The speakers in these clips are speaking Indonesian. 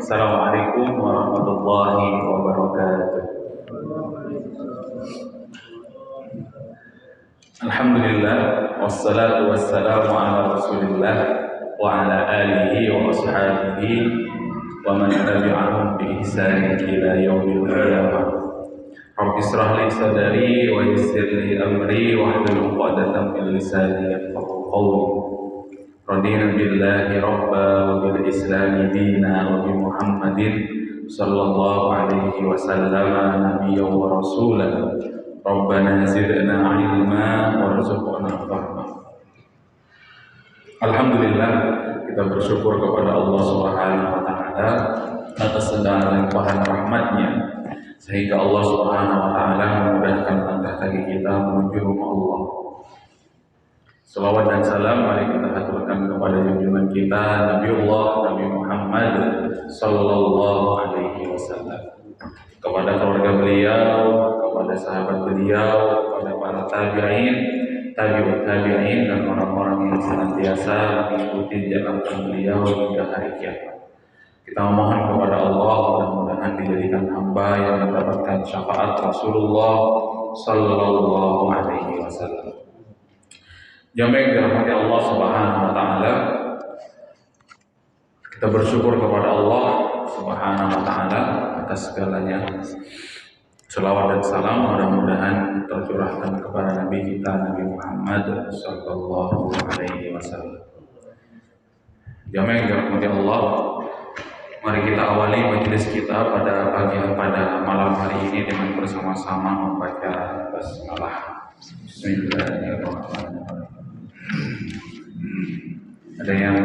Assalamualaikum warahmatullahi wabarakatuh. Alhamdulillah, wassalatu wassalamu ala rasulillah wa ala alihi wa ashabihi wa man tabi'ahum bi ihsanin ila yaumil qiyamah. Rabbi israh li sadri wa yassir li amri wahlul 'uqdatam min lisani yafqahu qawli. Radina billahi rabba wa bil islami dina wa bi Muhammadin sallallahu alaihi wasallam nabiyyan wa rasulan. Rabbana zidna ilma warzuqna fahma. Alhamdulillah, kita bersyukur kepada Allah Subhanahu wa taala atas segala limpahan rahmatnya sehingga Allah Subhanahu wa taala memudahkan langkah kaki kita menuju rumah Allah. Salawat dan salam mari kita haturkan kepada junjungan kita Nabiullah Nabi Muhammad sallallahu alaihi wasallam, kepada keluarga beliau, kepada sahabat beliau, kepada para tabi'in, tabi'ut tabi'in dan orang-orang yang senantiasa mengikuti jalan beliau hingga hari kiamat. Kita memohon kepada Allah mudah-mudahan dijadikan hamba yang mendapatkan syafaat Rasulullah sallallahu alaihi wasallam. Jamaah yang dirahmati Allah Subhanahu wa taala, kita bersyukur kepada Allah Subhanahu wa taala atas segalanya. Selawat dan salam mudah-mudahan tercurahkan kepada Nabi kita Nabi Muhammad sallallahu alaihi wasallam. Jamaah yang dirahmati Allah, mari kita awali majelis kita pada malam hari ini dengan bersama-sama membaca basmalah. Bismillahirrahmanirrahim. Ada yang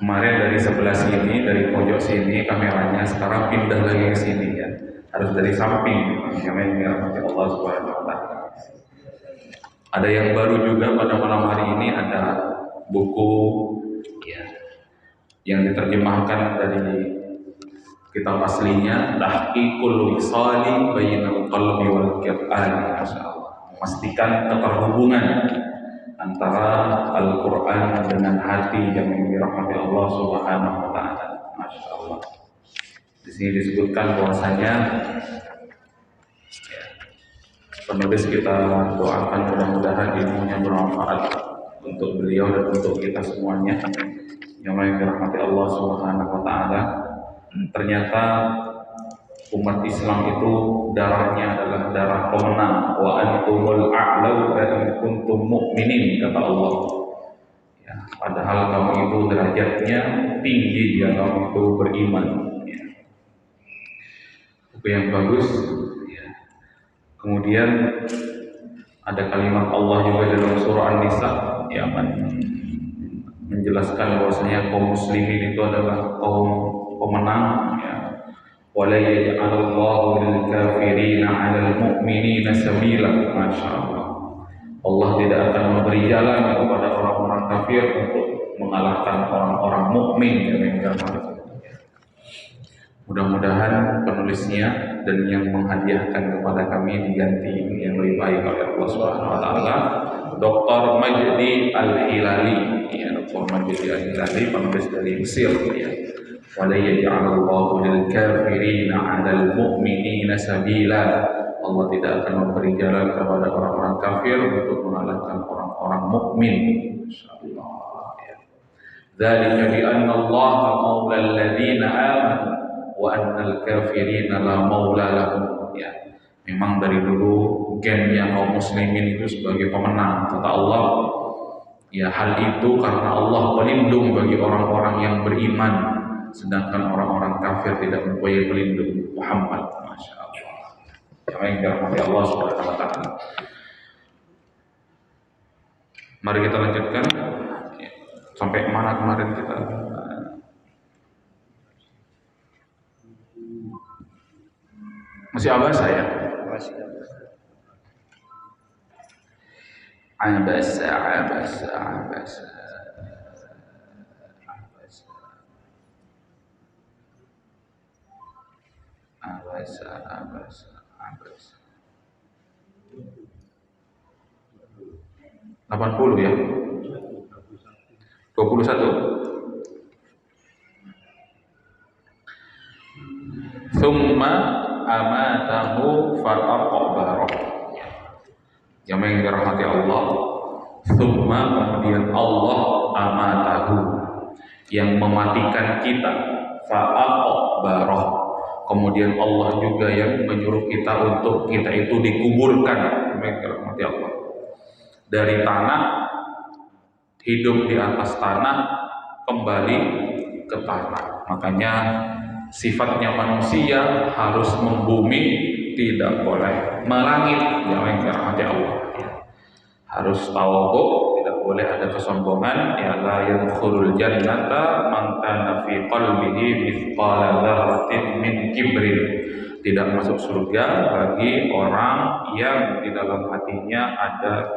kemarin dari sebelah sini, dari pojok sini kameranya, sekarang pindah lagi ke sini ya. Harus dari samping. Yang Allah Subhanahu wa taala. Ada yang baru juga pada malam hari ini, ada buku ya, yang diterjemahkan dari kitab aslinya, Tahqiqul Wisali Bainal Qalbi wal Qur'an. Masyaallah. Memastikan keterhubungan antara Al-Quran dengan hati yang dirahmati Allah Subhanahu wa taala. Masya Allah. Di sini disebutkan bahwasanya penulis kita doakan mudah-mudahan ilmunya bermanfaat untuk beliau dan untuk kita semuanya yang dirahmati Allah Subhanahu wa taala. Ternyata umat Islam itu darahnya adalah darah pemenang. Wa antumul a'lau in kuntum mu'minin, kata Allah. Ya, padahal kamu itu derajatnya tinggi ya, kamu itu beriman. Ya. Buku yang bagus. Ya. Kemudian ada kalimat Allah juga dalam surah An-Nisa yang menjelaskan bahwasanya kaum muslimin itu adalah kaum pemenang. Ya. وَلَا يَجْعَلَ اللَّهُ لِلْكَافِرِينَ عَلَى الْمُؤْمِنِينَ سَبِيلًا. Masya Allah. Allah tidak akan memberi jalan kepada orang-orang kafir untuk mengalahkan orang-orang mukmin yang dirahmati. Mudah-mudahan penulisnya dan yang menghadiahkan kepada kami diganti yang lebih baik oleh Allah Subhanahu wa taala. Dr. Majdi Al-Hilali, ya, Dr. Majdi Al-Hilali, penulis dari Mesir, ya. وَلَا يَجْعَلَ اللَّهُ لِلْكَافِرِينَ عَلَى الْمُؤْمِنِينَ سَبِيلًا. Allah tidak akan memberi jalan kepada orang-orang kafir untuk mengalahkan orang-orang mukmin. Insyaallah. Dzalika bi anna Allah maula alladziina aamanu wa anna al-kafirina la maula lahum. Ya. Memang dari dulu gennya kaum muslimin itu sebagai pemenang, kata Allah. Ya, hal itu karena Allah pelindung bagi orang-orang yang beriman, sedangkan orang-orang kafir tidak mempunyai pelindung. Muhammad, masya Allah. Yang dirahmati Allah Subhanahu wa taala. Mari kita lanjutkan. Sampai mana kemarin kita? Masih abasa ya? Masih abasa. Abasa. Abasa. 80 ya? 21. Thumma amatahu fa'aqbarah. Yang dirahmati Allah. Thumma kemudian Allah amatahu, yang mematikan kita, fa'aqbarah. Kemudian Allah juga yang menyuruh kita untuk kita itu dikuburkan. Yang dirahmati Allah. Dari tanah, hidup di atas tanah, kembali ke tanah. Makanya sifatnya manusia harus membumi, tidak boleh melangit. Yang dirahmati Allah, harus tawadhu, tidak boleh ada kesombongan. Ya la yadkhulul jannata man kana fi qalbihi mithqala dzarratin min kibrin. Tidak masuk surga bagi orang yang di dalam hatinya ada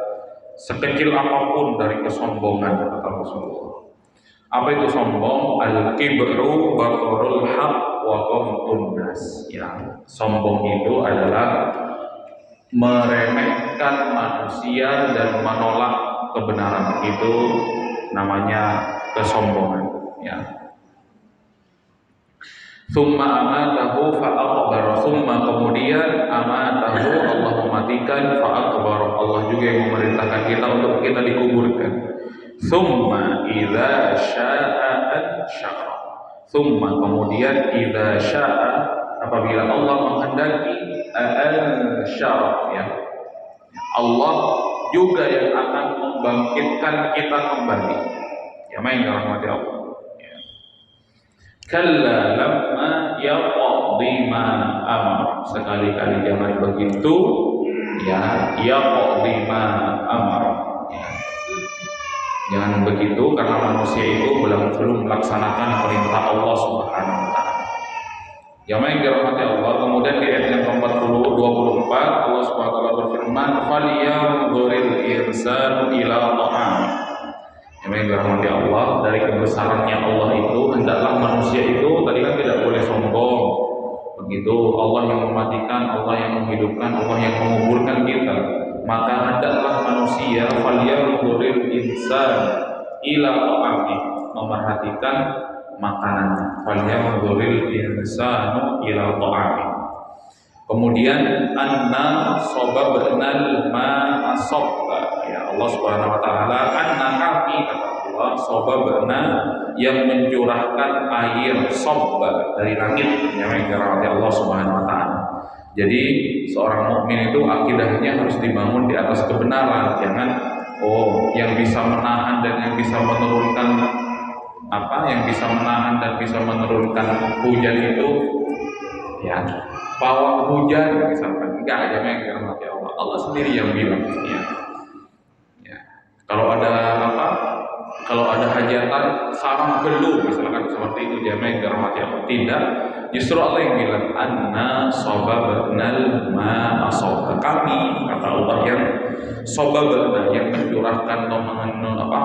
sekecil apapun dari kesombongan atau kesombongan. Apa itu sombong? Al-kibru batrul haq wa ghamtun nas. Ya, sombong itu adalah meremehkan manusia dan menolak kebenaran. Itu namanya kesombongan. Ya. Summa amatahu fa'aqbara. Summa kemudian amatahu, Allah mematikan, fa'aqbara. Allah juga yang memerintahkan kita untuk kita dikuburkan. Summa idza sya'a ansyara. Summa kemudian idza sya'a, apabila Allah menghendaki, ansyara, ya. Allah juga yang akan membangkitkan kita kembali. Ya, main rahmati Allah. Ya. Kalla lamma yaqdi ma amara. Sekali-kali jangan begitu, ya, yaqdi ma amara. Ya. Jangan begitu, karena manusia itu belum melaksanakan perintah Allah Subhanahu wa taala. Yang dirahmati Allah. Kemudian di ayat yang ke-24 Allah Subhanahu wa taala berfirman, "Falyanzuril insanu ila ta'am." Yang dirahmati Allah, dari kebesarannya Allah itu hendaklah manusia itu tadi kan tidak boleh sombong. Begitu Allah yang mematikan, Allah yang menghidupkan, Allah yang menguburkan kita. Maka hendaklah manusia falyanzuril insan ila ta'ami, memerhatikan makanannya. Falyanzuril insanu ila ta'ami. Kemudian anna sababnal ma'a sabba. Ya, Allah Subhanahu wa taala, anna kami, kata Allah, sababna, yang mencurahkan air sabba dari langit. Yang dirahmati Allah Subhanahu wa taala. Jadi seorang mukmin itu akidahnya harus dibangun di atas kebenaran. Jangan yang bisa menahan dan yang bisa menurunkan yang bisa menahan dan bisa menurunkan hujan itu, ya, pawang hujan misalkan. Enggak, ada yang dirahmati Allah. Allah sendiri yang bilang, ya. Ya. Kalau ada hajatan sarang belu misalkan seperti itu, jangan dirahmati Allah. Tidak. Justru Allah yang bilang, anna sababnal ma'a sabba. Kami, kata Allah, yang sababna, yang mencurahkan atau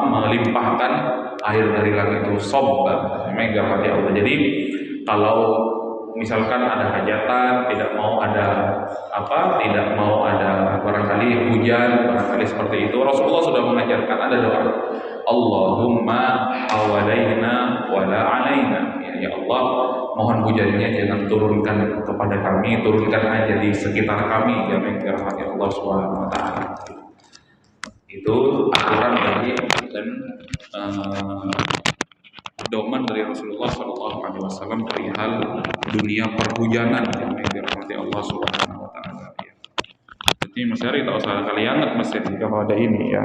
melimpahkan air dari langit itu, sabba. Memang dirahmati Allah. Jadi kalau misalkan ada hajatan, tidak mau ada barangkali hujan, barangkali seperti itu, Rasulullah sudah mengajarkan ada doa, Allahumma hawalaina wala alaina. Ya Allah, mohon hujannya jangan turunkan kepada kami, turunkan aja di sekitar kami. Yang dirahmati Allah Subhanahu wa taala. Itu aturan dari dan doman dari Rasulullah Shallallahu Alaihi Wasallam perihal dunia perhujanan. Yang dirahmati Allah Subhanahu wa taala. Jadi Mas Ari tak usah kali anget Mas Ari kalau ada ini, ya.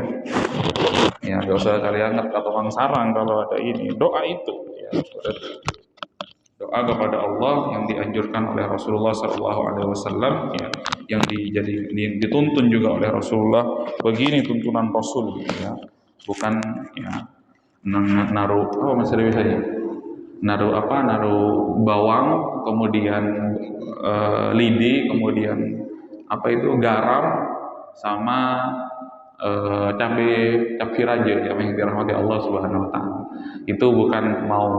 Ya, tak usah kali anget atau tukang sarang kalau ada ini. Doa itu, ya. Doa kepada Allah yang dianjurkan oleh Rasulullah Shallallahu Alaihi Wasallam, ya, yang dituntun juga oleh Rasulullah. Begini tuntunan Rasul, ya. Bukan, ya, naruh bawang, kemudian lidi, kemudian garam sama cabai raja, yang dirahmati Allah Subhanahu wa taala. Itu bukan mau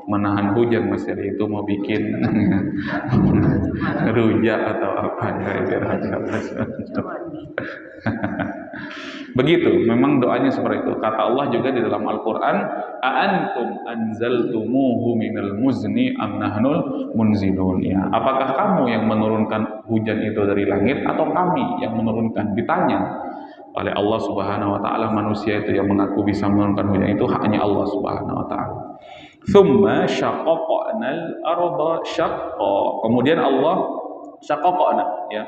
menahan hujan Mas, itu mau bikin rujak atau apa, ya dirahmati Allah. Begitu, memang doanya seperti itu. Kata Allah juga di dalam Al-Quran, "Aantum anzaltumuhu minal muzni am nahnul munzilun." Ya, apakah kamu yang menurunkan hujan itu dari langit atau kami yang menurunkan? Ditanya oleh Allah Subhanahu wa taala. Manusia itu yang mengaku bisa menurunkan hujan itu hanya Allah Subhanahu wa taala. Tsumma syaqaqnal arda syaqqa. Kemudian Allah syaqaqna, ya.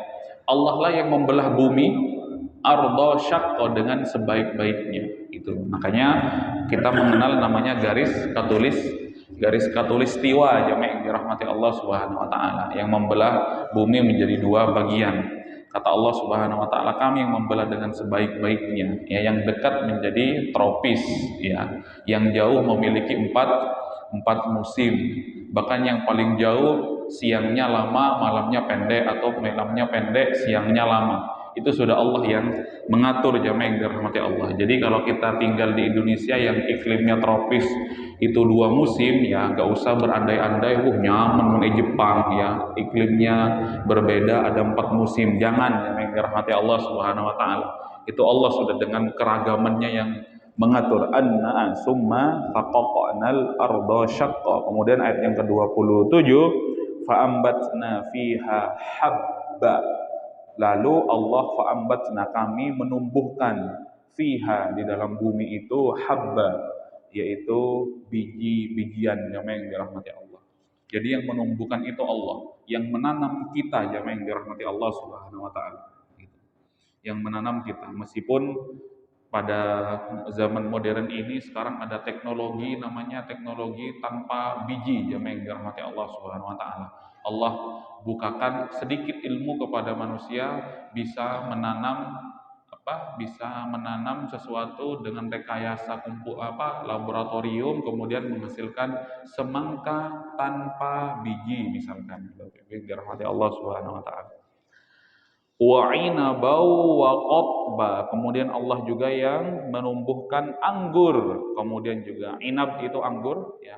Allah lah yang membelah bumi arda syaqqa dengan sebaik-baiknya. Itu. Makanya kita mengenal namanya garis katulistiwa jamaah yang dirahmati Allah Subhanahu wa taala yang membelah bumi menjadi dua bagian. Kata Allah Subhanahu wa taala, kami yang membelah dengan sebaik-baiknya, ya, yang dekat menjadi tropis, ya, yang jauh memiliki empat musim, bahkan yang paling jauh siangnya lama, malamnya pendek, atau malamnya pendek, siangnya lama. Itu sudah Allah yang mengatur jamaah yang dirahmati Allah. Jadi kalau kita tinggal di Indonesia yang iklimnya tropis itu dua musim, ya nggak usah berandai-andai, nyaman di Jepang, ya iklimnya berbeda ada 4 musim. Jangan, jamaah yang dirahmati Allah Subhanahu Wa Taala. Itu Allah sudah dengan keragamannya yang mengatur. Anna summa faqaqnal arda syaqqa. Kemudian ayat yang ke-27, fa'ambatna fiha habba. Lalu Allah fa'ambatna, kami menumbuhkan fiha, di dalam bumi itu, habba, yaitu biji-bijian, jamaah yang dirahmati Allah. Jadi yang menumbuhkan itu Allah, yang menanam kita, jamaah yang dirahmati Allah Subhanahu wa taala. Yang menanam kita, meskipun pada zaman modern ini sekarang ada teknologi namanya teknologi tanpa biji, jamaah yang dirahmati Allah Subhanahu wa taala. Allah bukakan sedikit ilmu kepada manusia, bisa menanam bisa menanam sesuatu dengan rekayasa laboratorium, kemudian menghasilkan semangka tanpa biji misalkan. Dirahmati Allah Subhanahu wa taala. Wa inabau wa qotba. Kemudian Allah juga yang menumbuhkan anggur. Kemudian juga inab itu anggur, ya.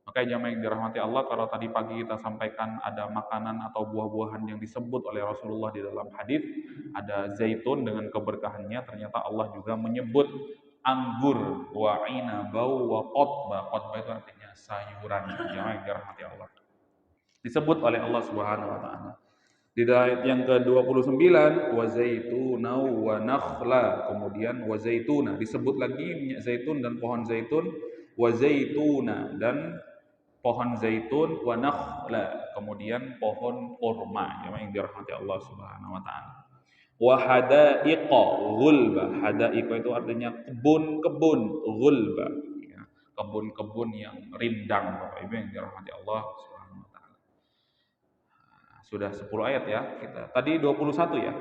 Makanya jamaah yang dirahmati Allah, kalau tadi pagi kita sampaikan ada makanan atau buah-buahan yang disebut oleh Rasulullah di dalam hadis, ada zaitun dengan keberkahannya, ternyata Allah juga menyebut anggur, wa inabau wa qotba. Qotba itu artinya sayuran, jamaah yang dirahmati Allah. Disebut oleh Allah Subhanahu wa taala. Di ayat yang ke-29, wa zaituna wa nakhla. Kemudian wa zaituna disebut lagi minyak zaitun dan pohon zaitun, wa zaituna dan pohon zaitun, wa nakhla, kemudian pohon kurma, yang dirahmati Allah Subhanahu wa taala. Wa hadaiqa ghulba. Hadaiqa itu artinya kebun-kebun, ghulba, ya, kebun-kebun yang rindang, Bapak Ibu yang dirahmati Allah Subhanahu wa taala. Sudah 10 ayat ya kita. Tadi 21 ya.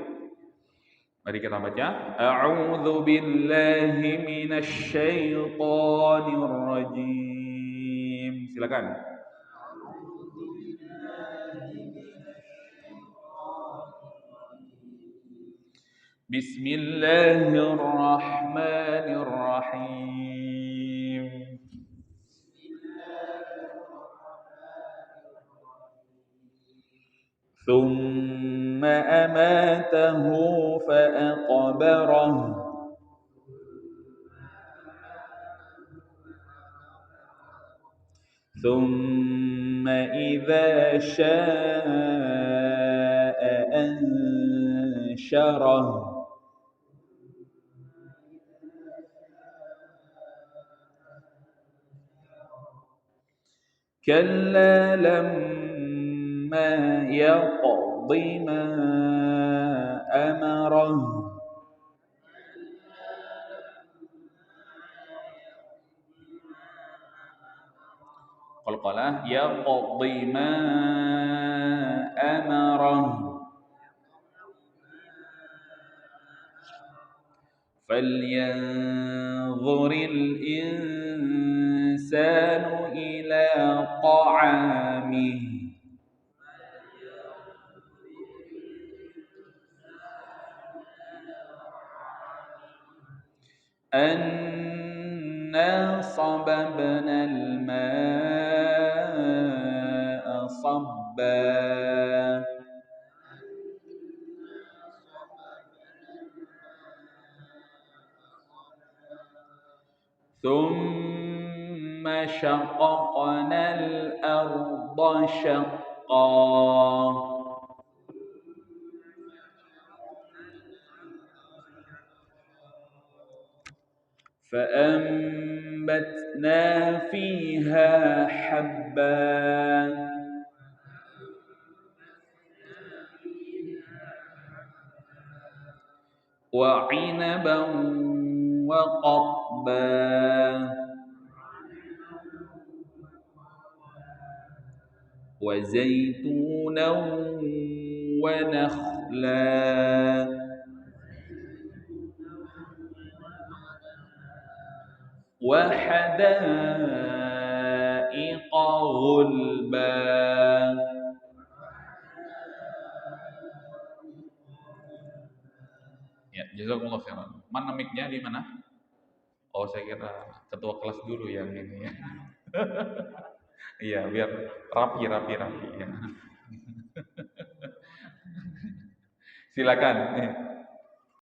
Mari kita baca. A'udzu billahi minasy syaithanir rajim. Silakan. Bismillahirrahmanirrahim. ثم أماته فأقبره ثم إذا شاء أنشره كلا لما يقض ما أمره qalqalah yaqdi ma أمره فلينظر الإنسان إلى طعامه أنا صببنا الماء صبا ثم شققنا الأرض شقا فأنبتنا فيها حبا وعنبا وقضبا وزيتونا ونخلا وحدائق غلبا. Ya, jazakumullah khairan. Mana mic-nya di mana? Oh, saya kira ketua kelas dulu yang ini ya. Iya, biar rapi ya. Silakan.